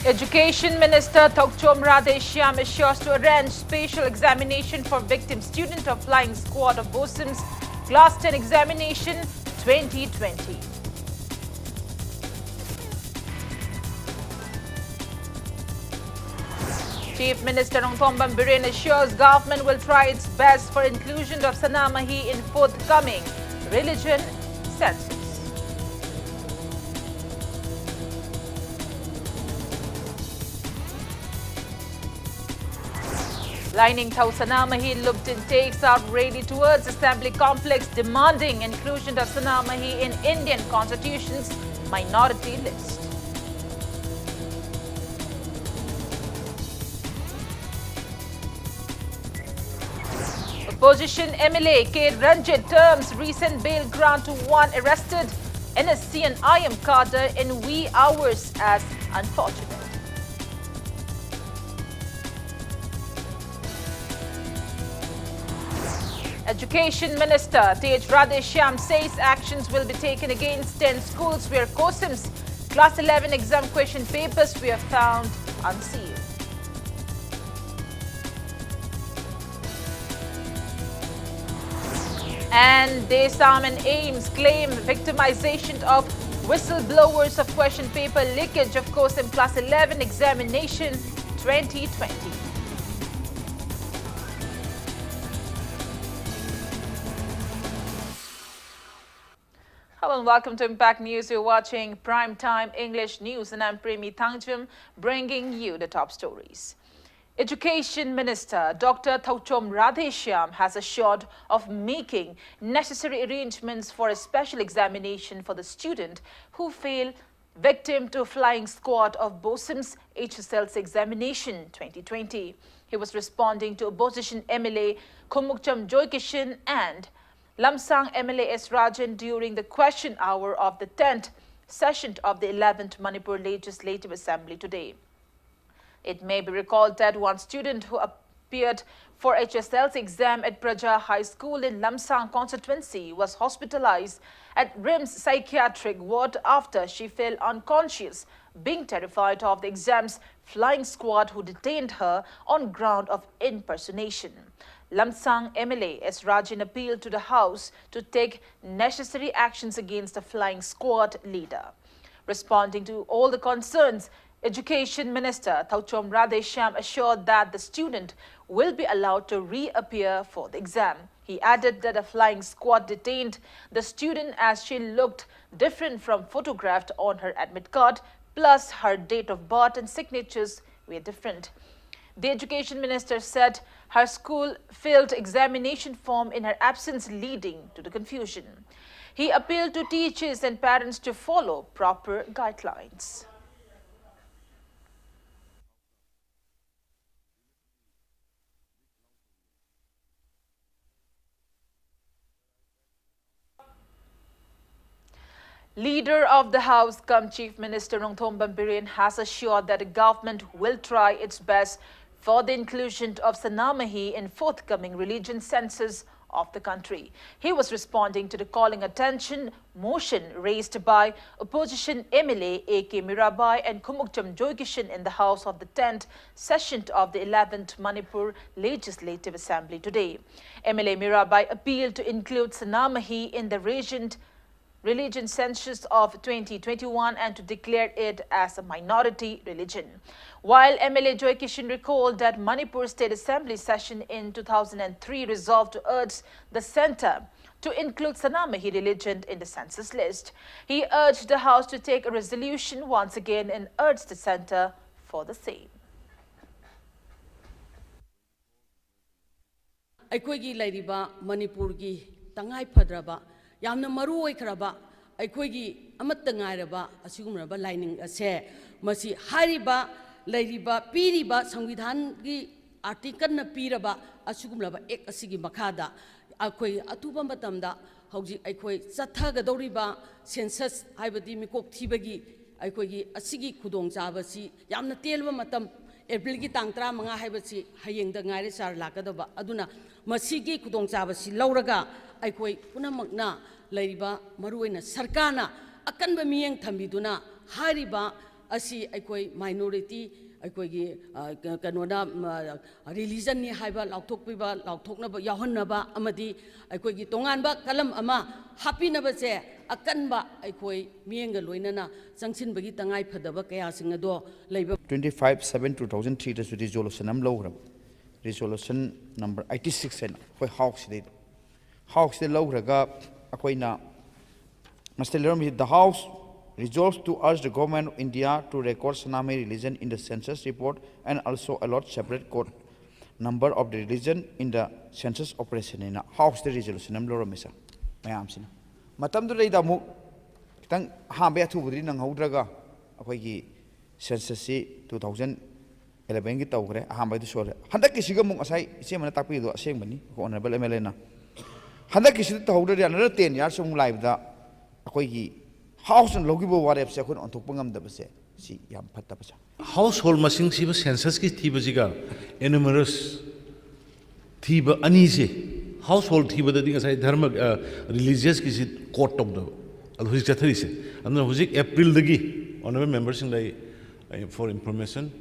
Education Minister Thokchom Radheshyam assures to arrange special examination for victim student of flying squad of BOSIM's Class 10 examination 2020. Chief Minister Nongthombam Biren assures government will try its best for inclusion of Sanamahi in forthcoming religion census. Lining Thau Sanamahi looked in takes out rally towards Assembly complex demanding inclusion of Sanamahi in Indian Constitution's minority list. Opposition MLA K. Ranjit terms recent bail grant to one arrested NSC and IM cadre in wee hours as unfortunate. Education Minister Tej Radheshyam says actions will be taken against 10 schools where COSIM's Class 11 exam question papers were found unsealed. And Desam and Ames claim victimization of whistleblowers of question paper leakage of COSIM Class 11 examination 2020. Hello and welcome to Impact News. You're watching Primetime English News and I'm Premi Thangjum bringing you the top stories. Education Minister Dr. Thokchom Radheshyam has assured of making necessary arrangements for a special examination for the student who fell victim to flying squad of BOSIM's HSL's examination 2020. He was responding to opposition MLA Khumukcham Joykishan and Lamsang MLA S. Rajan during the question hour of the 10th session of the 11th Manipur Legislative Assembly today. It may be recalled that one student who appeared for HSL's exam at Praja High School in Lamsang constituency was hospitalized at RIMS psychiatric ward after she fell unconscious, being terrified of the exam's flying squad who detained her on ground of impersonation. Lamsang MLA S. Rajan appealed to the House to take necessary actions against the flying squad leader. Responding to all the concerns, Education Minister Thokchom Radheshyam assured that the student will be allowed to reappear for the exam. He added that the flying squad detained the student as she looked different from photographed on her admit card, plus her date of birth and signatures were different. The Education Minister said her school filled examination form in her absence, leading to the confusion. He appealed to teachers and parents to follow proper guidelines. Leader of the House, cum Chief Minister Nongthombam Biren has assured that the government will try its best for the inclusion of Sanamahi in forthcoming religion census of the country. He was responding to the calling attention motion raised by opposition MLA A.K. Mirabai and Khumukcham Joykishan in the House of the 10th session of the 11th Manipur Legislative Assembly today. MLA Mirabai appealed to include Sanamahi in the religion census of 2021 and to declare it as a minority religion. While MLA Joykishan recalled that Manipur State Assembly session in 2003 resolved to urge the centre to include Sanamahi religion in the census list. He urged the House to take a resolution once again and urged the centre for the same. Aikoigi lairiba Manipur gi tangai phadraba yamna maru oikraba aikoigi amatta ngairaba asigumraba lining ase masi hariba lairiba piriba संविधान gi article na piraba asigumraba ek asigi makhada akoi atuba matamda hauji aikoi chathagadoriba census haibadi mikok thibagi aikoigi asigi khudong chabasi yamna telba matam April gi tang 35 haibasi hayengda ngaire char lakadaba aduna masigi khudong chabasi lauraga aikoi punamakna lairiba maruina sarkarna akanba miyeng thambiduna hariba asi aikoi minority aikoi gi kanoda religion ni haiba lauthokpiba lauthoknaba yahonnaba amadi aikoi gi tonganba kalam ama hapinaba che akanba aikoi mienga loinana changsinbagi tangai phadaba kaya singado leiba 25/7/2003 da resolution am logram resolution number 86 and koi house de lograga akoina Mr. Lerom, the House resolves to urge the government of India to record Sanami religion in the census report and also allot separate code number of the religion in the census operation in a House the resolution am Lerom Misa. Mayam Sina. Matam to the Mu Tang Hambe to Budin and Houdraga Akogi census 2011 Gitogre, Hamba the Shore. Handakishigamu aside, same Tapido, same money, Honorable Emelena. Handakishit to hold another 10 years from live the household logible whatever second on Topangam the Base. See, Yam Patapasa. Household machine siba census ki thiba jiga enumerous thiba uneasy household thiba the thing aside dharma religious ki sit court of the alhuzik chathari se and huzik April dagi honorable members in the for information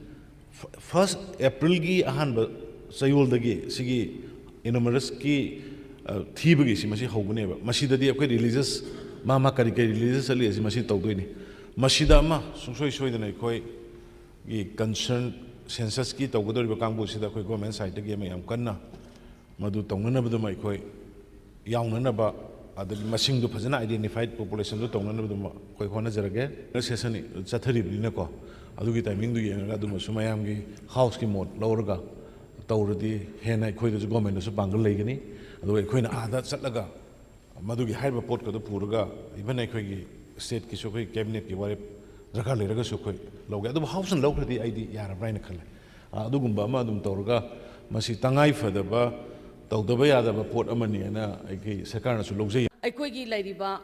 first April gi ahan ba sayul dagi sigi enumerous ki thiba gi si masi hogune ba masi dadi akoi religious Mama kari religious ali as masi tawdoi ni masida ma sungsoi soi da koi gi concern census ki tawdori ba kangbu sida koi government side ge ma yam kanna madu tawna ba mai koi yauna ba adal masing du phajana identified population du tawna ba koi khona jarage session ni chathari ni ko adu gi timing du yenga adu ma sumayam gi house ki mod lawraga tawradi hena koi du government su bangal leigani adu koi na ada chatlaga Madugi Hyper Port got the Puraga, even a state Kishoki cabinet, you were Rakali Ragasukoi, Loga, the house and local the idea, Yara Brainakal. Adugumba, Madum Torga, Masitangai for the bar, Taldabaya, the Port Amani, and a Sakana Sulogzi. aikoi laiba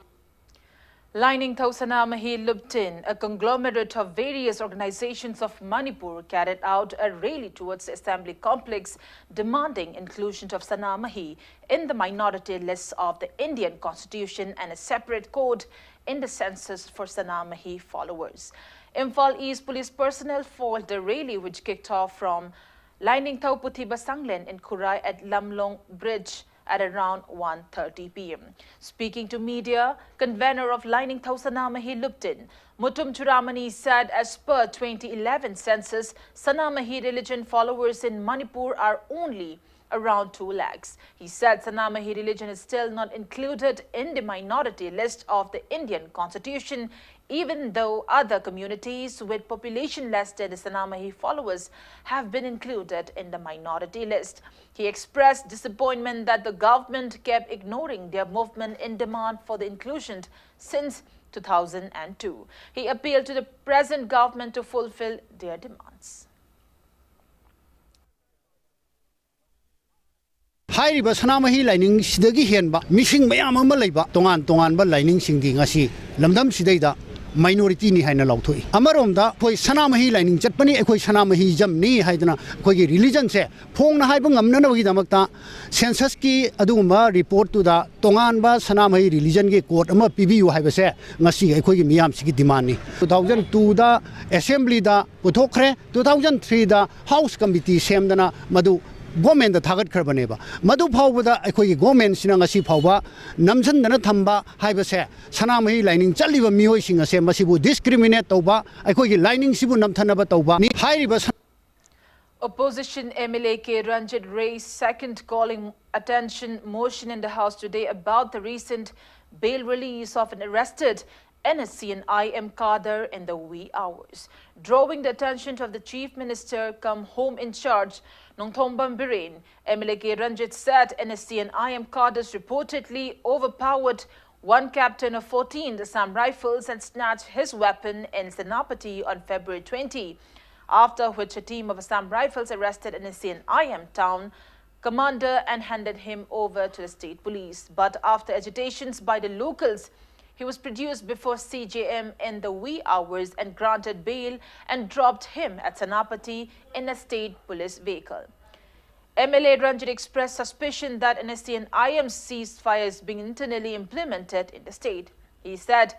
Lining Thosanamahi Luptin, a conglomerate of various organizations of Manipur, carried out a rally towards the assembly complex demanding inclusion of Sanamahi in the minority list of the Indian constitution and a separate code in the census for Sanamahi followers. Imphal East police personnel foiled the rally which kicked off from Lining Puthiba Sanglen in Kurai at Lamlong Bridge at around 1:30 p.m. Speaking to media, convener of Lining Thosanamahi Luptin, Mutum Churamani said as per 2011 census, Sanamahi religion followers in Manipur are only around 2 lakhs. He said Sanamahi religion is still not included in the minority list of the Indian constitution, even though other communities with population less than the Sanamahi followers have been included in the minority list. He expressed disappointment that the government kept ignoring their movement in demand for the inclusion since 2002. He appealed to the present government to fulfill their demands. Hairiba Sanamahi lining Sidagi Henba, missing Mayama Leba, Tongan ba lining singing asi, Lamdam Sideda, minority ni Haina Lautui. Amaronda, Poi Sanamahi lining Japani, Equi Sanamahi Jam ni Haidana, Koi religion se, Pong Haibangam Nanavidamakta, Censuski Aduma report to the Tongan ba Sanamahi religion ge court, Ama PBU Haibase, Nasi Equi Miam Siki Dimani. 2002 da Assembly da Putokre, 2003 da House Committee Semdana Madu. Government the target Karbaneba. Madu Powada, Equi government Sinangasi Pova, Namsan Dana Tamba, Hibase, Sanamahi lining, Chaliva Mioising a Masibu, discriminate Toba, Equi lining Sibu Namtanaba Toba, Hiribas. Opposition MLA K. Ranjit raised second calling attention motion in the House today about the recent bail release of an arrested NSC and IM cadre in the wee hours, drawing the attention of the Chief Minister come Home in Charge, Nongthombam Biren. MLA K. Ranjit said NSC and IM cadres reportedly overpowered one captain of 14 Assam Rifles and snatched his weapon in Senapati on February 20, after which a team of Assam Rifles arrested NSC and IM town commander and handed him over to the state police. But after agitations by the locals, he was produced before CJM in the wee hours and granted bail and dropped him at Senapati in a state police vehicle. MLA Ranjit expressed suspicion that NSC and IM ceasefire is being internally implemented in the state. He said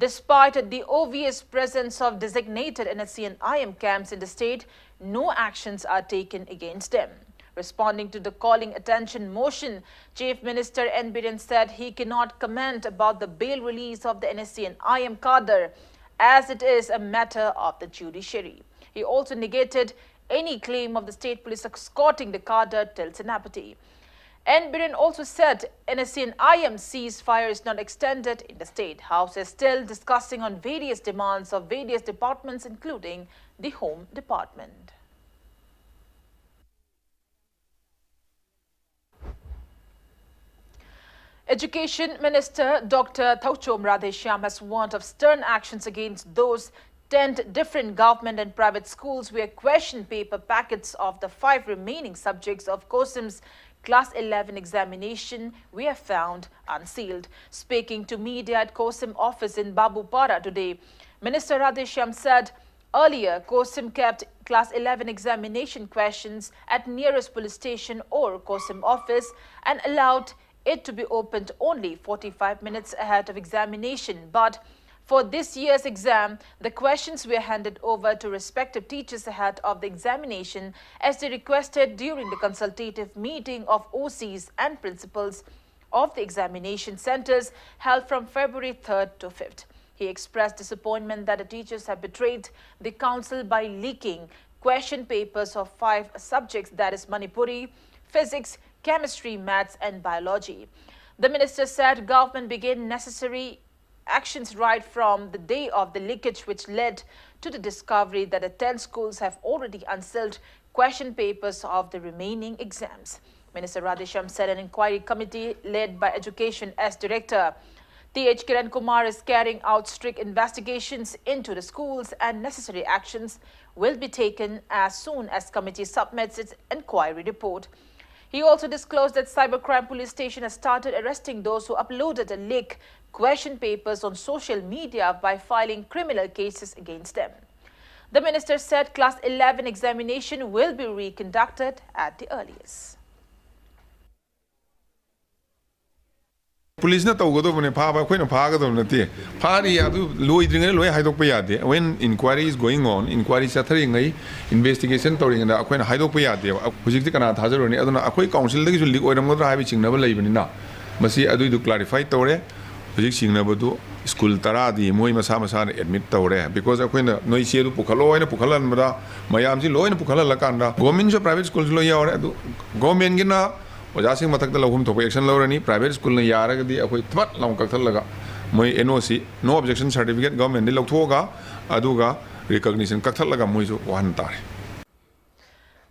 Despite the obvious presence of designated NSC and IM camps in the state, no actions are taken against them. Responding to the calling attention motion, Chief Minister N. Biren said he cannot comment about the bail release of the NSC and IM cadre, as it is a matter of the judiciary. He also negated any claim of the state police escorting the cadre till Senapati. N. Biren also said NSC and IM ceasefire is not extended in the state. House is still discussing on various demands of various departments, including the Home Department. Education Minister Dr. Thauchom Radheshyam has warned of stern actions against those 10 different government and private schools where question paper packets of the 5 remaining subjects of COSIM's Class 11 examination were found unsealed. Speaking to media at COSIM office in Babupara today, Minister Radheshyam said earlier COSIM kept Class 11 examination questions at nearest police station or COSIM office and allowed it to be opened only 45 minutes ahead of examination. But for this year's exam, the questions were handed over to respective teachers ahead of the examination as they requested during the consultative meeting of OCs and principals of the examination centers held from February 3rd to 5th. He expressed disappointment that the teachers have betrayed the council by leaking question papers of 5 subjects, that is Manipuri, physics, chemistry, maths and biology. The minister said government began necessary actions right from the day of the leakage, which led to the discovery that the 10 schools have already unsealed question papers of the remaining exams. Minister Radheshyam said an inquiry committee led by Education as Director T.H. Kiran Kumar is carrying out strict investigations into the schools and necessary actions will be taken as soon as committee submits its inquiry report. He also disclosed that Cybercrime Police Station has started arresting those who uploaded and leaked question papers on social media by filing criminal cases against them. The minister said Class 11 examination will be reconducted at the earliest. Police na tawgado bane phaba khoi na phagado nate phari adu loi dringai loi haidok pa yade when inquiry is going on inquiry chathari ngai investigation tawring na akhoi na haidok pa yade hujik ti kana thajaro ni aduna akhoi council dagi lik oiram godra haibi chingna ba leibani na masi adu du clarify tawre hujik chingna badu school tara di moi masa masa na admit tawre because akhoi na noi che du pukhalo ina pukhalan mada mayam ji loi na pukhala la kanda government jo private schools lo yawre adu government gi na Wajasing matak da lahum thopa action lawrani private school na yara gadi akoi thmat lam kakthal laga moi NOC no objection certificate government ni lauthoga aduga recognition kakthal laga moi jo wahan tare.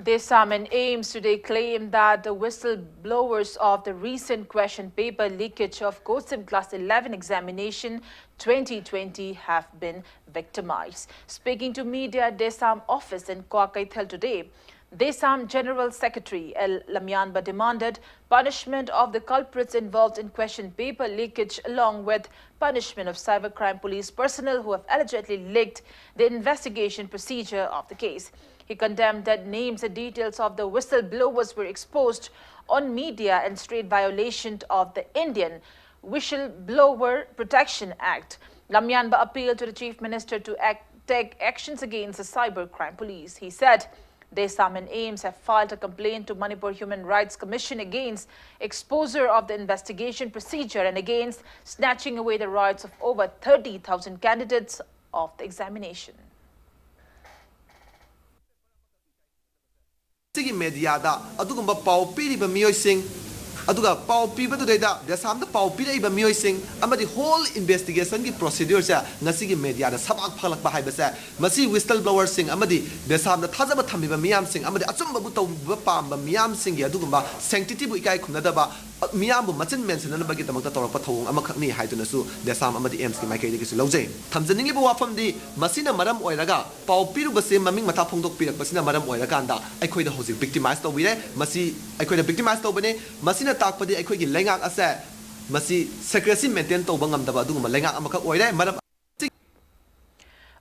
Desam and Ames today claim that the whistleblowers of the recent question paper leakage of COSIM Class 11 examination 2020 have been victimized. Speaking to media at Desam office in Kwakaithal today, Desam General Secretary L. Lamyanba demanded punishment of the culprits involved in question paper leakage along with punishment of cybercrime police personnel who have allegedly leaked the investigation procedure of the case. He condemned that names and details of the whistleblowers were exposed on media in straight violation of the Indian Whistleblower Protection Act. Lamyanba appealed to the Chief Minister to take actions against the cybercrime police. He said Desam and Ames have filed a complaint to Manipur Human Rights Commission against exposure of the investigation procedure and against snatching away the rights of over 30,000 candidates of the examination. Media da adugumba pau piriba miyoising aduga pau piba to da Desam da pau piriba miyoising amadi whole investigation ki procedure sa ngasi gi media da sabak phalak ba haiba sa masi whistleblower sing amadi Desam da thajaba thamiba miyam sing amadi achumba bu tawba pamba miyam sing gi adugumba sanctity bu ikai khumna da ba miyam bu machin mention na bagi tamak ta torok pa thawung amakak ni haiduna su Desam amadi Ames ki makai gi su lojai thamjaning bu wafam di masina maram oiraga pau piru ba se maming mata phongdok pirak basina maram oiraga anda aikoi da hojik victimize to bire masi aikoi da victimize to bane masina takpadi aikoi gi lengak ase masi secrecy maintain to bangam da ba duguma lengak amakak oire maram.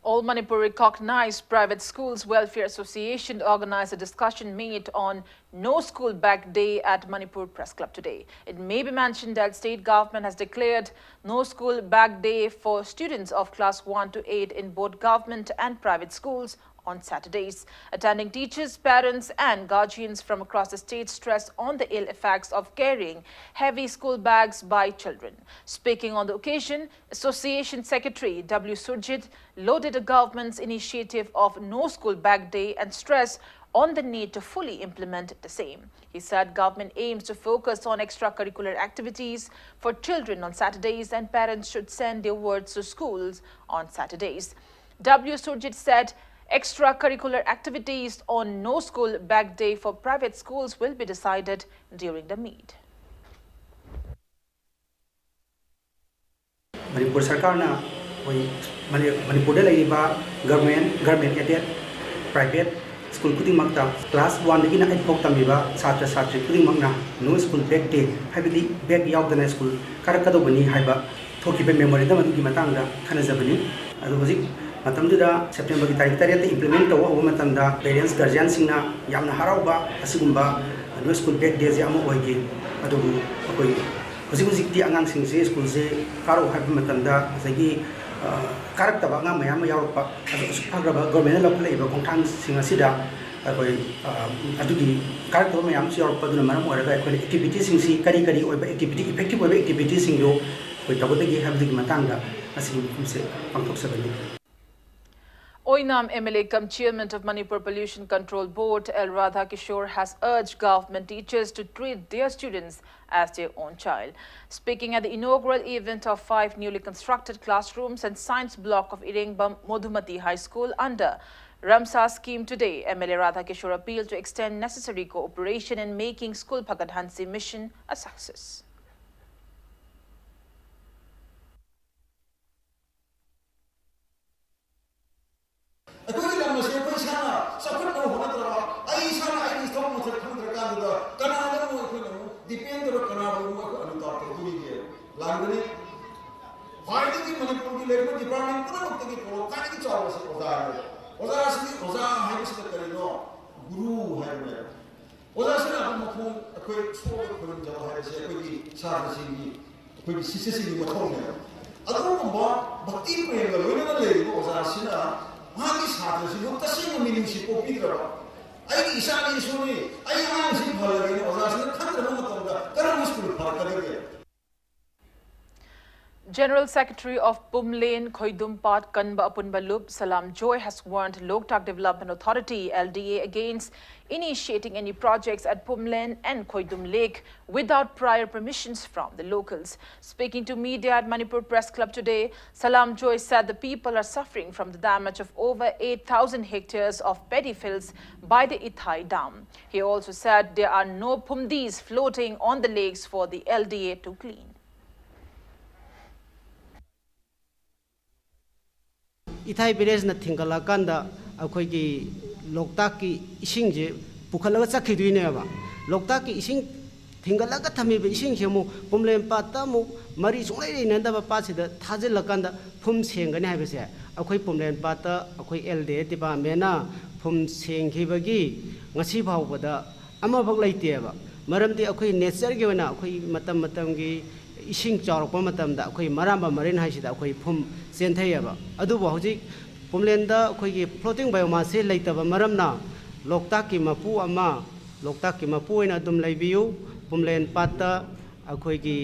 All Manipur recognized Private Schools Welfare Association organized a discussion meet on No School Bag Day at Manipur Press Club today. It may be mentioned that state government has declared No School Bag Day for students of class 1 to 8 in both government and private schools on Saturdays. Attending teachers, parents and guardians from across the state stress on the ill effects of carrying heavy school bags by children. Speaking on the occasion, Association Secretary W. Surjit lauded the government's initiative of No School Bag Day and stressed on the need to fully implement the same. He said government aims to focus on extracurricular activities for children on Saturdays and parents should send their words to schools on Saturdays. W. Surjit said extracurricular activities on No School Bag Day for private schools will be decided during the meet. Manipur Sarkarna, Manipur government aided private school putting makta class 1 begin at Pokamiba, Satra Satri putting magna, no school bag day, heavily bag out the school, Karakadobani, Haiba, Tokipe memory, the Matanga, Kanazabani, Adozi. Matamduda September ki tarikh tariyat implement tawa ho matamda parents guardians singna yamna harauba asigumba no school bag days amo oige adugu akoi hojik ti angang sing se school se karo habi matamda sagi karak taba nga mayam yarupa adu supagraba government la play ba kongthang singa sida akoi adugi karak taba mayam si yarupa duna maram oraga akoi activity sing si kari oiba activity effective oiba activity sing yo koi tabodagi habdi matanga asigum se pangtok sabani. Oinam MLA cum chairman of Manipur Pollution Control Board, L. Radha Kishore, has urged government teachers to treat their students as their own child. Speaking at the inaugural event of 5 newly constructed classrooms and science block of Irengbam Modhumati High School under Ramsar scheme today, MLA Radha Kishore appealed to extend necessary cooperation in making School Pagadhansi mission a success. General Secretary of Pumlen Khoidumpat Kanba Apunbalup Salam Joy has warned Loktak Development Authority LDA against initiating any projects at Pumlen and Khoidum Lake without prior permissions from the locals. Speaking to media at Manipur Press Club today, Salam Joy said the people are suffering from the damage of over 8,000 hectares of paddy fields by the Ithai Dam. He also said there are no pumdis floating on the lakes for the LDA to clean. Ithai village na thingala kanda akhoi ki loktak ki ising je pukhalaga chakhi ne ba loktak ki ising thingala ka thami be ising je mu pumlem pata mu mari sungai re nanda ba pa sida thajil lakanda phum sengani ha be se akhoi pumlem pata akhoi elde tiba mena phum senghi bagi ngasi phau bada ama bak laite ba maramdi akhoi nature ge na akhoi matam gi ising chawrpa matamda akhoi maramba marin haisida akhoi phum senthayaba adubo hojik pumlenda akhoi gi floating biomass se leitaba maramna loktak ki mapu ama loktak ki mapu ina dum leibiu pumlen patta akhoi gi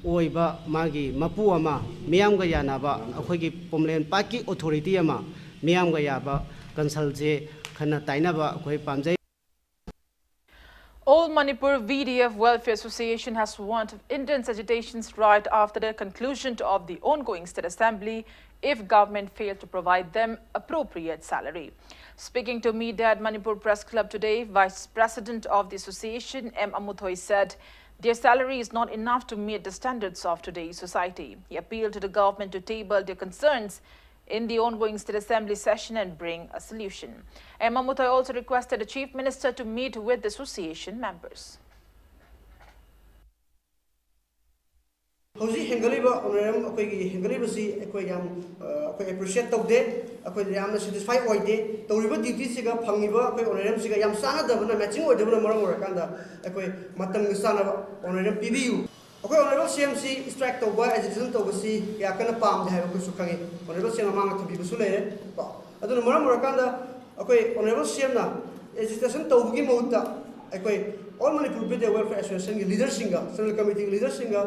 oiba magi mapu ama miyam ga yanaba akhoi gi pumlen paki authority ama miyam ga yaba consult je khana tainaba akhoi pamjai. All Manipur VDF Welfare Association has warned of intense agitations right after the conclusion of the ongoing state assembly if government failed to provide them appropriate salary. Speaking to media at Manipur Press Club today, Vice President of the association, M. Amuthoi, said their salary is not enough to meet the standards of today's society. He appealed to the government to table their concerns in the ongoing state assembly session and bring a solution. M. Amuthoi also requested the Chief Minister to meet with the association members. ꯍꯧꯖꯤꯛ ꯍꯦꯟꯒꯠꯂꯤꯕ ꯑꯣꯅꯔꯦꯝ ꯑꯩꯈꯣꯏꯒꯤ ꯍꯦꯟꯒꯠꯂꯤꯕꯁꯤ ꯑꯩꯈꯣꯏ ꯌꯥꯝ ꯑꯩꯈꯣꯏ appreciate ꯇꯧꯗꯦ ꯑꯩꯈꯣꯏ ꯌꯥꯝꯅ satisfy ꯑꯣꯏꯗꯦ ꯇꯧꯔꯤꯕ ꯗ꯭ꯌꯨꯇꯤꯁꯤꯒ ꯐꯪꯉꯤꯕ ꯑꯩꯈꯣꯏ ꯑꯣꯅꯔꯦꯝꯁꯤꯒ ꯌꯥꯝ ꯆꯥꯟꯅꯗꯕꯅ ꯃꯦꯆꯤꯡ ꯑꯣꯏꯗꯕꯅ ꯃꯔꯝ ꯑꯣꯏꯔꯀꯥꯟꯗ ꯑꯩꯈꯣꯏ ꯃꯇꯝꯒ ꯆꯥꯟꯅꯕ ꯑꯣꯅꯔꯦꯝ ꯄꯤꯕꯤꯌꯨ ꯑꯩꯈꯣꯏ ꯑꯣꯅꯔꯦꯕꯜ ꯁꯤ ꯏꯁꯇ꯭ꯔꯥꯏꯛ ꯇꯧꯕ ꯑꯦꯖꯤꯇꯦꯁꯟ ꯇꯧꯕꯁꯤ ꯀꯌꯥ ꯀꯟꯅ ꯄꯥꯝꯗꯦ ꯍꯥꯏꯕ ꯑꯩꯈꯣꯏꯁꯨ ꯈꯪꯉꯤ ꯑꯣꯅꯔꯦꯕꯜ ꯁꯤ ꯃꯃꯥꯡꯗ ꯊꯝꯕꯤꯕꯁꯨ ꯂꯩꯔꯦ ꯀꯣ ꯑꯗꯨꯅ ꯃꯔꯝ ꯑꯣꯏꯔꯀꯥꯟꯗ ꯑꯩꯈꯣꯏ ꯑꯣꯅꯔꯦꯕꯜ ꯁꯤꯅ ꯑꯦꯖꯤꯇꯦꯁꯟ ꯇꯧꯕꯒꯤ ꯃꯍꯨꯠꯇ ꯑꯩꯈꯣꯏ ꯑꯣꯜ ꯃꯅꯤꯄꯨꯔ ꯕꯤꯗꯤꯑꯣ ꯋꯦꯜꯐꯦꯌꯔ ꯑꯦꯁꯣꯁꯤꯌꯦꯁꯟꯒꯤ ꯂꯤꯗꯔꯁꯤꯡꯒ ꯁꯦꯟꯇ꯭ꯔꯦꯜ ꯀꯃꯤꯇꯤꯒꯤ ꯂꯤꯗꯔꯁꯤꯡꯒ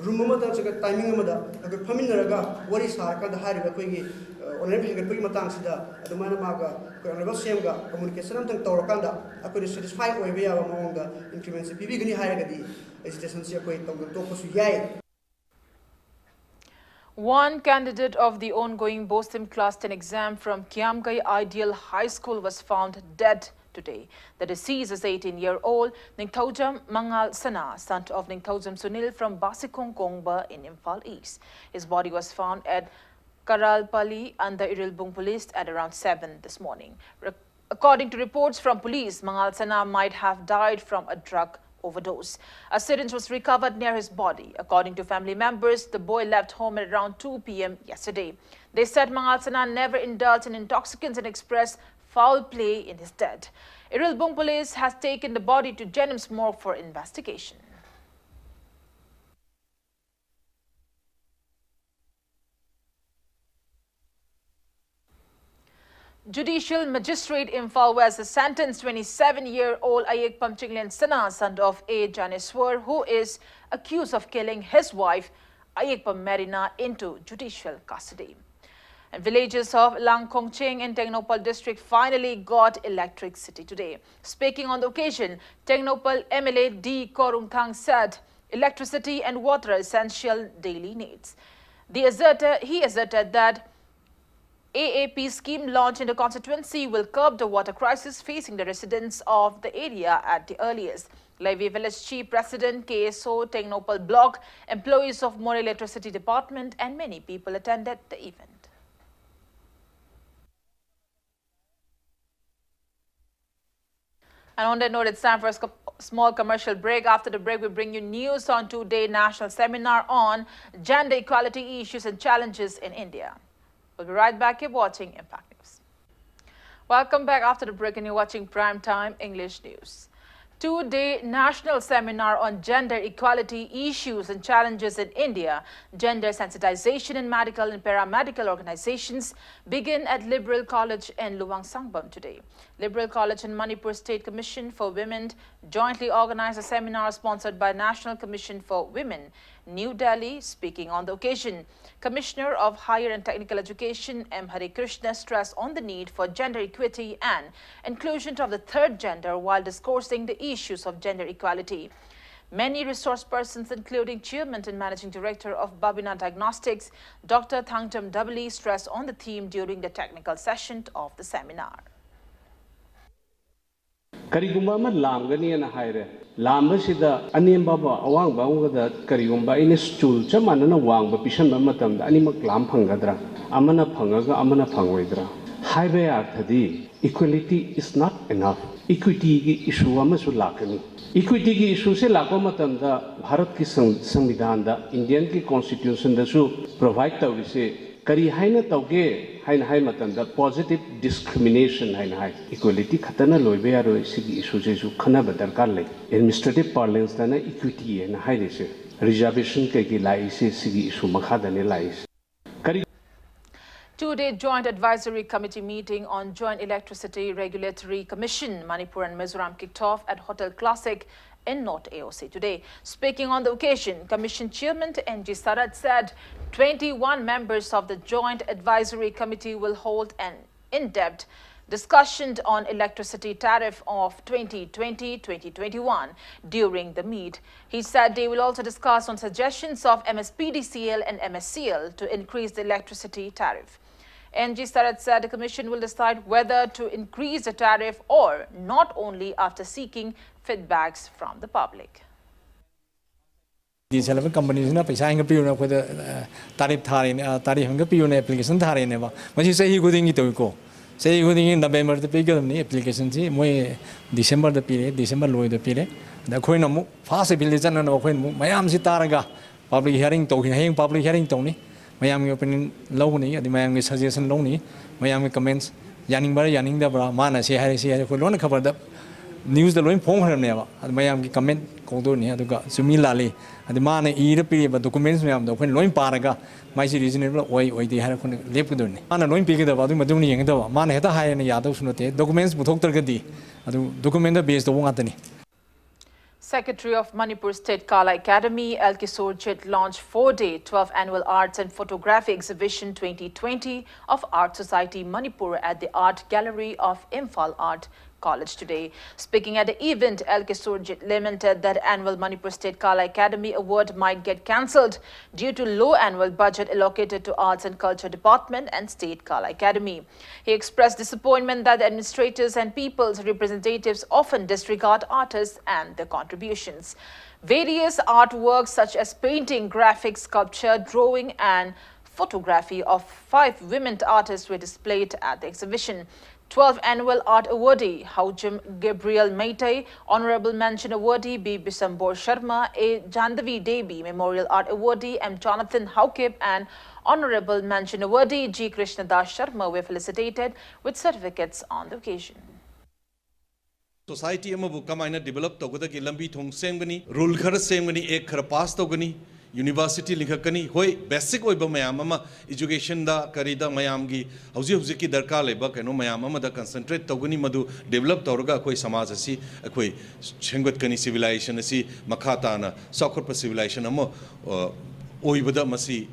ꯔꯨꯝ ꯑꯃꯗ ꯅꯠꯇ꯭ꯔꯒ ꯇꯥꯏꯃꯤꯡ ꯑꯃꯗ ꯑꯩꯈꯣꯏ ꯐꯝꯃꯤꯟꯅꯔꯒ ꯋꯥꯔꯤ ꯁꯥꯔꯀꯥꯟꯗ ꯍꯥꯏꯔꯤꯕ ꯑꯩꯈꯣꯏꯒꯤ ꯑꯣꯅꯔꯦꯕꯜ ꯍꯦꯟꯒꯠꯄꯒꯤ ꯃꯇꯥꯡꯁꯤda ꯑꯗꯨꯃꯥꯏꯅ ꯃꯥꯒ ꯑꯩꯈꯣꯏ ꯑꯣꯅꯔꯦꯕꯜ ꯁꯤꯑꯦꯝꯒ ꯀꯝꯃꯨꯅꯤꯀꯦꯁꯟ ꯑꯃꯇꯪ ꯇꯧꯔꯀꯥꯟꯗ ꯑꯩꯈꯣꯏꯅ ꯁꯦꯇꯤꯁꯐꯥꯏ ꯑꯣꯏꯕ ꯌꯥꯕ ꯃꯑꯣꯡꯗ ꯏꯟꯀ꯭ꯔꯤꯃꯦꯟꯁꯦ ꯄꯤꯕꯤꯒꯅꯤ ꯍꯥꯏꯔꯒꯗꯤ ꯑꯦꯖꯤꯇꯦꯁꯟꯁꯤ ꯑꯩꯈꯣꯏ ꯇꯧꯗꯅ ꯇꯣꯛꯄꯁꯨ ꯌꯥꯏ. One candidate of the ongoing BOSTEM Class 10 exam from Kiamgai Ideal High School was found dead today. The deceased is 18-year-old Ningthaujam Mangal Sana, son of Ningthaujam Sunil from Basikong Kongba in Imphal East. His body was found at Karalpali under Irilbung police at around 7 this morning. According to reports from police, Mangal Sana might have died from a drug overdose. A syringe was recovered near his body. According to family members, the boy left home at around 2 p.m. yesterday. They said Mangal Sana never indulged in intoxicants and expressed foul play in his death. Irilbung police has taken the body to Jennings morgue for investigation. Judicial Magistrate Imphal West has sentenced 27-year-old Ayek Pamchinglen Sana, son of A. Janeswar, who is accused of killing his wife, Ayek Pam Marina, into judicial custody. And villages of Langkongcheng in Tengnopal district finally got electricity today. Speaking on the occasion, Tengnopal MLA D. Korungthang said electricity and water are essential daily needs. He asserted that AAP scheme launched in the constituency will curb the water crisis facing the residents of the area at the earliest. Levy Village Chief President KSO Tengnopal Block, employees of More Electricity Department and many people attended the event. And on that note, it's time for a small commercial break. After the break, we bring you news on two-day national seminar on gender equality issues and challenges in India. We'll be right back. Keep watching Impact News. Welcome back after the break, and you're watching Primetime English News. Two-day national seminar on gender equality issues and challenges in India, gender sensitization in medical and paramedical organizations, begin at Liberal College in Luang Sangbam today. Liberal College and Manipur State Commission for Women jointly organized a seminar sponsored by National Commission for Women, New Delhi. Speaking on the occasion, Commissioner of Higher and Technical Education M. Hare Krishna stressed on the need for gender equity and inclusion of the third gender while discoursing the issues of gender equality. Many resource persons, including Chairman and Managing Director of Babina Diagnostics, Dr. Thangtam Dabali, stressed on the theme during the technical session of the seminar. Karigumba ma lamgani na haire lamba sida anemba ba awang ba ngada karigumba ine stool chamana na wang ba pisan ba matam da animak lam phangadra amana phangaga amana phangwaidra haibe arthadi equality is not enough equity gi issue ama su lakani equity gi issue se lakwa matam da bharat ki samvidhan da indian ki constitution da su provide tawise kari haina tauge haina hai matam da positive discrimination haina hai equality khatana loibe yaro sigi issue je su khana ba darkar lai administrative parlance da na equity haina hai rese reservation ke gi lai se sigi issue makha da ne lai kari. Two-day Joint Advisory Committee meeting on Joint Electricity Regulatory Commission, Manipur and Mizoram kicked off at Hotel Classic in North AOC today. Speaking on the occasion, Commission Chairman N.G. Sarat said 21 members of the Joint Advisory Committee will hold an in-depth discussion on electricity tariff of 2020-2021 during the meet. He said they will also discuss on suggestions of MSPDCL and MSCL to increase the electricity tariff. N.G. Sarat said the Commission will decide whether to increase the tariff or not only after seeking feedbacks from the public. These companies na paisa hinga piuna ko tarif thari tarif hinga piuna application thari ne ba machi sei guding ito ko sei guding November the pigal ni application ji moi December the pire December loi the pire da khoi na mu fast bill jan na khoi mu mayam si taraga public hearing to hang public hearing to ni mayam opinion low ni the mayam suggestion low ni mayam comments yaning bar yaning da bra mana se hari se ko lon khabar da news da loin phong har ne ba mayam ki comment ko do ni aduga sumi lali adi mana e re pi ba documents mayam da loin paraga mai si reasonable oi di har kon lep ko do ni mana loin pi da ba du madum ni yeng da ba mana heta hai ne ya da sunote documents bu thok tar ga di adu document da based do ngata ni. Secretary of Manipur State Kala Academy, L. Kisorjit, launched 4-day 12th Annual Arts and Photography Exhibition 2020 of Art Society Manipur at the Art Gallery of Imphal Art College today. Speaking at the event, L. Kisorjit lamented that annual Manipur State Kala Academy Award might get cancelled due to low annual budget allocated to Arts and Culture Department and State Kala Academy. He expressed disappointment that the administrators and people's representatives often disregard artists and their contributions. Various artworks such as painting, graphics, sculpture, drawing and photography of 5 women artists were displayed at the exhibition. 12th Annual Art Awardee Haujam Gabriel Meitei, Honorable Mention Awardee B. Bisambor Sharma, A. Jandavi Devi, Memorial Art Awardee M. Jonathan Haukip and Honorable Mention Awardee G. Krishnadas Sharma were felicitated with certificates on the occasion. Society amabu kamaina develop togada ki lambi thong semgani rule khara semgani ek khara pass togani university likhakani hoi basic oiba mayam ama education da karida mayam gi hauji ki darkar leba keno mayam ama da concentrate togani madu develop tawraga koi samaj asi koi chengot kani civilization asi makhata na sakhorpa civilization ama oibada masi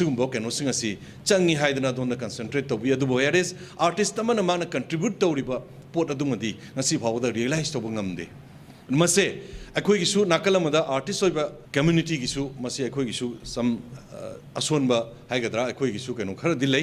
sugumbo keno singasi changi haidana dona concentrate tobi adu whereas artist amana mana contribute tawriba pot adumadi ngasi phawda realize tobu ngamde mase akoi gisu nakalamada artist oiba community gisu masi akoi gisu some asonba haigadra akoi gisu keno khara dilai.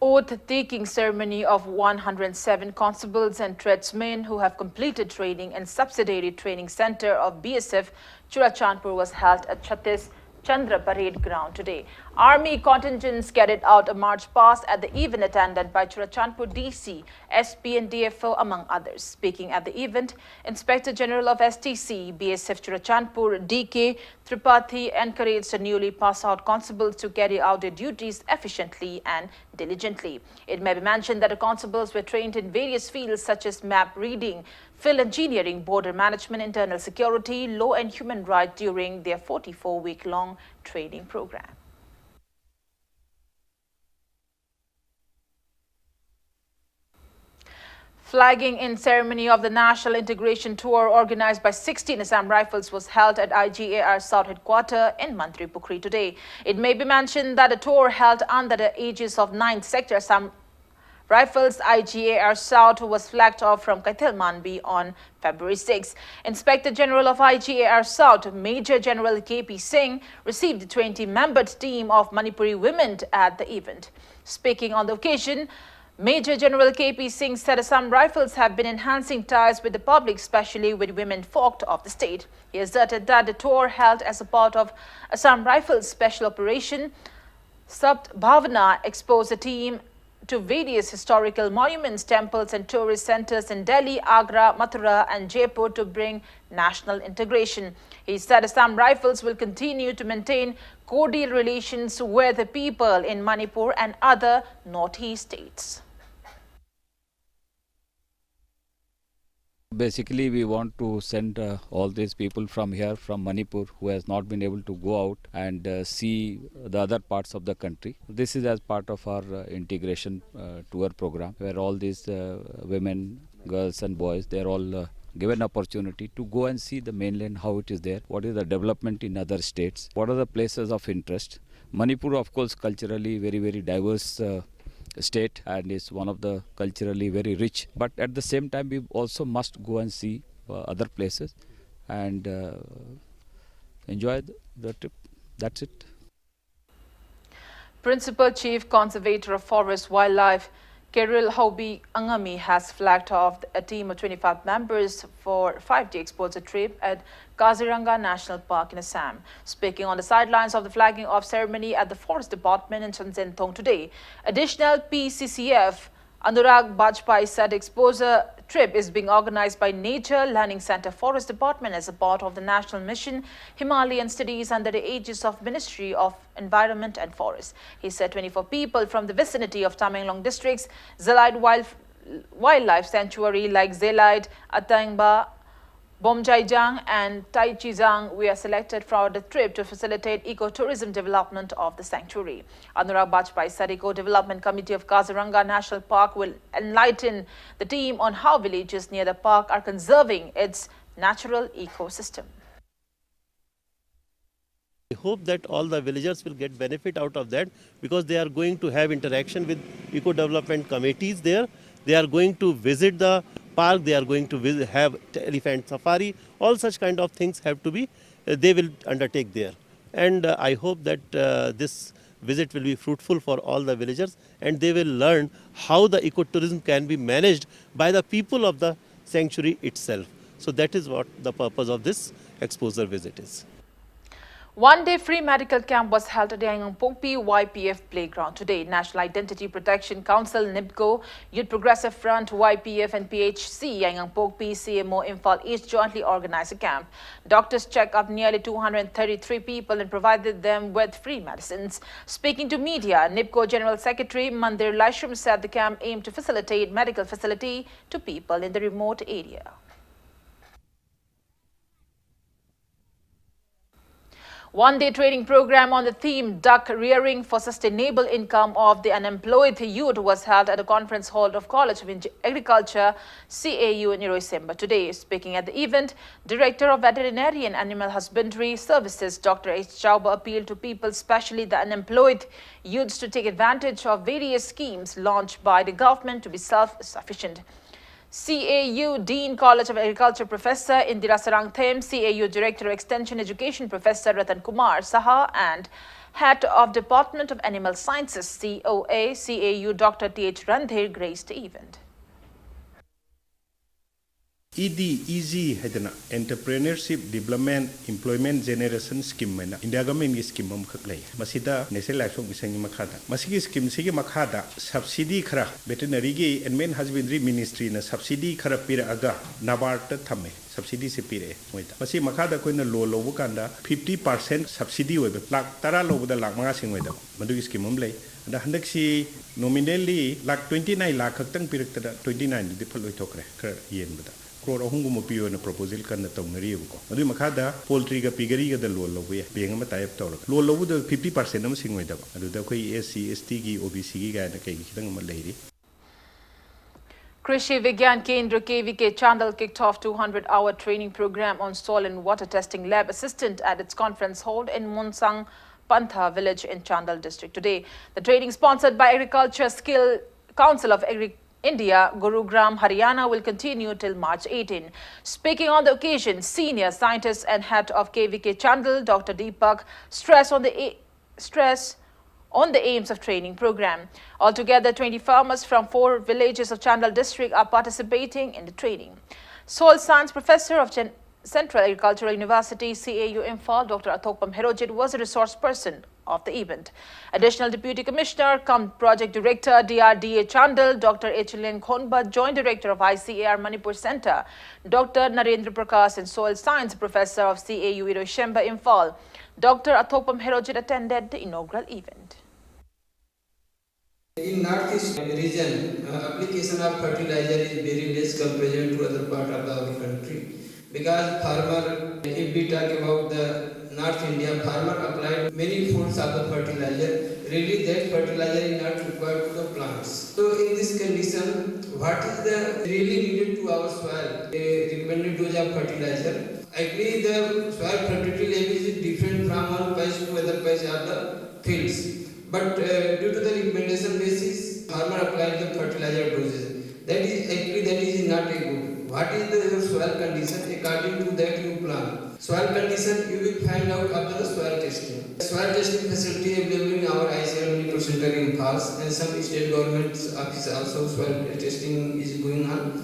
Oath-taking ceremony of 107 constables and tradesmen who have completed training in subsidiary training center of BSF Churachandpur was held at Chhattis Chandra Parade Ground today. Army contingents carried out a march past at the event attended by Churachandpur DC, SP and DFO among others. Speaking at the event, Inspector General of STC, BSF Churachandpur, DK Tripathi encouraged the newly passed out constables to carry out their duties efficiently and diligently. It may be mentioned that the constables were trained in various fields such as map reading, field engineering, border management, internal security, law and human rights during their 44-week-long training program. Flagging in ceremony of the National Integration Tour organized by 16 Assam Rifles was held at IGAR South Headquarters in Mantri Pukri today. It may be mentioned that the tour held under the aegis of 9th Sector Assam Rifles IGAR South was flagged off from Kaithal Manbi on February 6. Inspector General of IGAR South, Major General KP Singh, received the 20-membered team of Manipuri women at the event. Speaking on the occasion, Major General KP Singh said Assam Rifles have been enhancing ties with the public, especially with women folk of the state. He asserted that the tour held as a part of Assam Rifles Special Operation Sapt Bhavana exposed the team to various historical monuments, temples and tourist centers in Delhi, Agra, Mathura and Jaipur to bring national integration. He said Assam Rifles will continue to maintain cordial relations with the people in Manipur and other northeast states. Basically, we want to send all these people from here, from Manipur, who has not been able to go out and see the other parts of the country. This is as part of our integration tour program, where all these women, girls and boys, they are all given opportunity to go and see the mainland, how it is there, what is the development in other states, what are the places of interest. Manipur, of course, culturally very diverse state and is one of the culturally very rich, but at the same time we also must go and see other places and enjoy the trip. That's it. Principal Chief Conservator of Forest Wildlife Keril Haubi Angami has flagged off a team of 25 members for a 5-day exposure trip at Kaziranga National Park in Assam. Speaking on the sidelines of the flagging off ceremony at the Forest Department in Chanzenthong today, additional PCCF Anurag Bajpai said exposure trip is being organized by Nature Learning Center Forest Department as a part of the National Mission Himalayan Studies under the aegis of Ministry of Environment and Forest. He said 24 people from the vicinity of Tamenglong district's Zalide Wildlife Sanctuary like Zalide, Atangba, Bomjaijang and Taichizang were selected for the trip to facilitate ecotourism development of the sanctuary. Anurag Bajpai said Eco-Development Committee of Kaziranga National Park will enlighten the team on how villages near the park are conserving its natural ecosystem. I hope that all the villagers will get benefit out of that because they are going to have interaction with eco-development committees there. They are going to visit the park, they are going to have elephant safari, all such kind of things have to be, they will undertake there. And I hope that this visit will be fruitful for all the villagers and they will learn how the ecotourism can be managed by the people of the sanctuary itself. So that is what the purpose of this exposure visit is. One-day free medical camp was held at the Pokpi YPF playground today. National Identity Protection Council, NIPCO, Youth Progressive Front, YPF and PHC, Pokpi, CMO, Imphal East jointly organized a camp. Doctors checked up nearly 233 people and provided them with free medicines. Speaking to media, NIPCO General Secretary Mandir Laishram said the camp aimed to facilitate medical facility to people in the remote area. One-day training program on the theme Duck Rearing for Sustainable Income of the Unemployed Youth was held at the conference hall of College of Agriculture, CAU in Iroisemba today. Speaking at the event, Director of Veterinary and Animal Husbandry Services, Dr. H. Chauba, appealed to people, especially the unemployed youths, to take advantage of various schemes launched by the government to be self-sufficient. CAU Dean College of Agriculture Professor Indira Sarangthem, CAU Director of Extension Education Professor Ratan Kumar Saha and Head of Department of Animal Sciences COA, CAU Dr. T.H. Randhir graced the event. ED-EZ haidana Entrepreneurship Development Employment Generation Scheme na India government scheme amkhak lay masida national livestock mission ni makhada masigi scheme sigi makhada subsidy khara veterinary gi Animal Husbandry Ministry na subsidy khara pira aga nabart ta thame subsidy se pire moida masi makhada koina lo lobu kanda 50% subsidy oibe lak tara lobu da lak manga sing oida madu scheme am lay da handak si nominally lak 29 lakh khak pirak ta 29 di phaloi thokre khara yen bada crore ahungum piyo na proposal kan na tawnari ko adu makhada poultry ga piggery ga da lo lobu ya beng ma type tawra lo lobu da 50% am sing oida adu da koi SC ST gi OBC gi ga na kai khidang ma leiri. Krishi Vigyan Kendra KVK Chandal kicked off 200-hour training program on soil and water testing lab assistant at its conference hall in Munsang Pantha village in Chandal district today. The training sponsored by Agriculture Skill Council of India, Gurugram, Haryana will continue till March 18. Speaking on the occasion, senior scientist and head of KVK Chandal, Dr. Deepak, stressed on the aims of training program. Altogether, 20 farmers from 4 villages of Chandal district are participating in the training. Soil Science Professor of Central Agricultural University, CAU Imphal, Dr. Athokpam Herojit was a resource person of the event. Additional Deputy Commissioner cum Project Director, DRDA Chandal, Dr. Echelin Khonba, Joint Director of ICAR Manipur Center, Dr. Narendra Prakash, and Soil Science Professor of CAU Iroisemba Imphal, Dr. Athokpam Herojit attended the inaugural event. In Northeast region, application of fertilizer is very less compared to other part of our country. Because farmer, if we talk about the North India, farmer applied many folds of the fertilizer. Really, that fertilizer is not required to the plants. So, in this condition, what is the really needed to our soil? A recommended dose of fertilizer. Actually, the soil fertility level is different from one patch to other patch of the fields. But due to the recommendation basis, farmer applied the fertilizer doses. That is not a good. What is your soil condition? According to that you plan. Soil condition you will find out after the soil testing. Soil testing facility available in our ICAR Manipur Center in Falls and some state government office also soil testing is going on.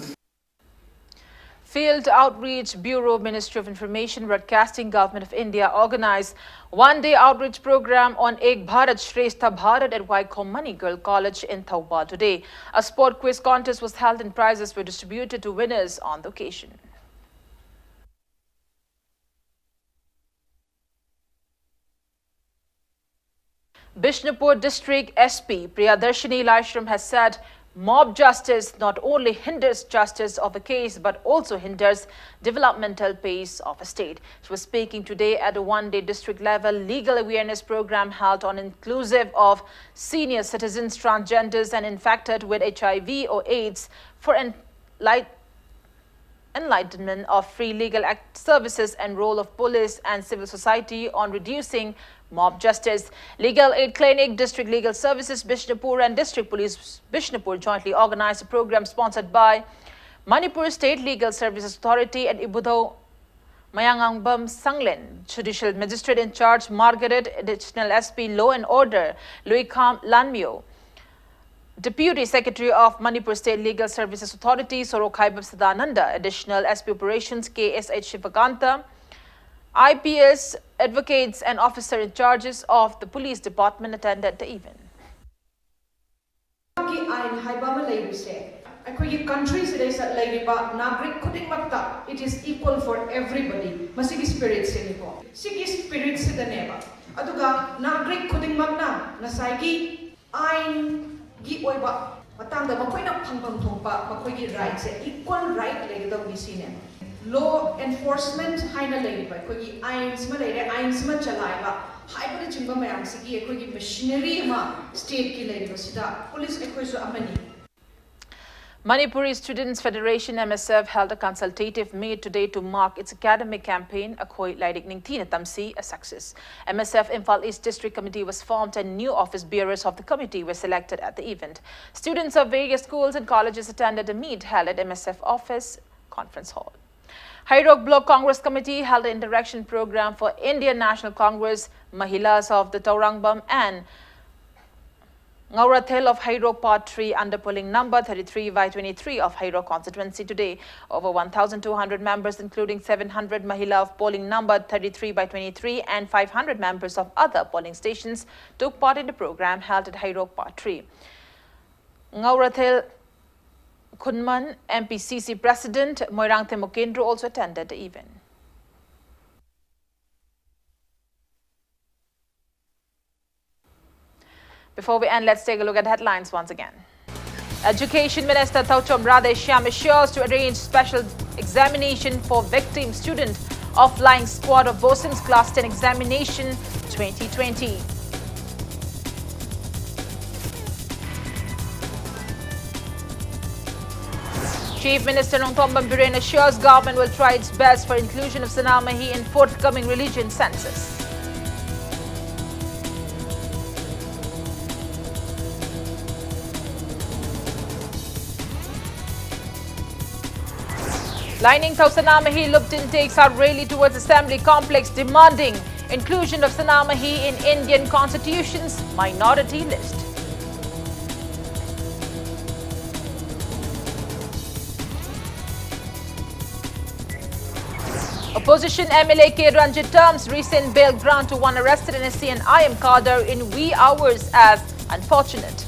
Field Outreach Bureau, Ministry of Information Broadcasting, Government of India organized one-day outreach program on Ek Bharat Shrestha Bharat at Wycombe Girl College in Thawba today. A sport quiz contest was held and prizes were distributed to winners on the occasion. Bishnupur District SP Priyadarshini Laishram has said mob justice not only hinders justice of a case but also hinders developmental pace of a state. She was speaking today at a one-day district-level legal awareness program held on inclusive of senior citizens, transgenders and infected with HIV or AIDS for enlightenment of free legal services and role of police and civil society on reducing mob justice. Legal Aid Clinic, District Legal Services Bishnupur and District Police Bishnupur jointly organized a program sponsored by Manipur State Legal Services Authority and Ibudho Mayangangbam Sanglen. Judicial Magistrate in Charge Margaret, Additional SP Law and Order Louis Kham Lanmyo, Deputy Secretary of Manipur State Legal Services Authority Sorokhaibab Sadananda, Additional SP Operations KSH Shivakanta, IPS advocates and officer in charges of the police department attended the event. It is equal for everybody. Masigi spirit siniko. Sigi spirit sidaneba. Aduga nagrik kuding magna nasaigi ain gi oiba. Matanda makoina pangpang thongpa makoigi rights equal right legdo bisine. Law enforcement haina leiba kogi ains ma leire ains ma chalaiba haibana chimba mayam sigi kogi machinery ma state ki leiba sida police ekoisu amani. Manipuri Students Federation MSF held a consultative meet today to mark its academic campaign Akhoi Laidik Ningtina Tamsi a success. MSF Imphal East District Committee was formed and new office bearers of the committee were selected at the event. Students of various schools and colleges attended a meet held at MSF office conference hall. Hairok Block Congress Committee held an interaction program for Indian National Congress, Mahilas of the Taurangbam and Ngaurathel of Hairok Part 3 under polling number 33/23 of Hairok constituency today. Over 1,200 members including 700 Mahila of polling number 33/23 and 500 members of other polling stations took part in the program held at Hairok Part 3. Ngaurathel Kunman, MPCC President Moirang Temokendro also attended the event. Before we end, let's take a look at headlines once again. Education Minister Tauchom Radheshyam assures to arrange special examination for victim student of flying squad of BOSIM's Class 10 examination 2020. Chief Minister Nongthombam Biren assures government will try its best for inclusion of Sanamahi in forthcoming religion census. Lining Thau Sanamahi Luptin takes out rally towards Assembly Complex demanding inclusion of Sanamahi in Indian Constitution's minority list. Opposition MLA K. Ranjit terms recent bail grant to one arrested NSC and IM cadre in wee hours as unfortunate.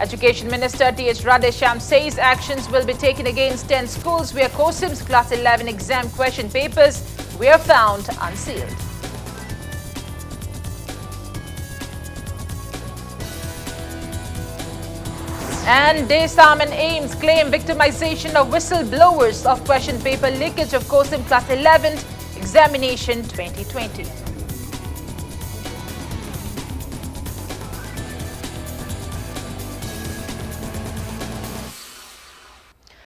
Education Minister T.H. Radheshyam says actions will be taken against 10 schools where COSIM's Class 11 exam question papers were found unsealed. And Desam and Ames claim victimization of whistleblowers of question paper leakage of COSIM Class 11 examination 2020.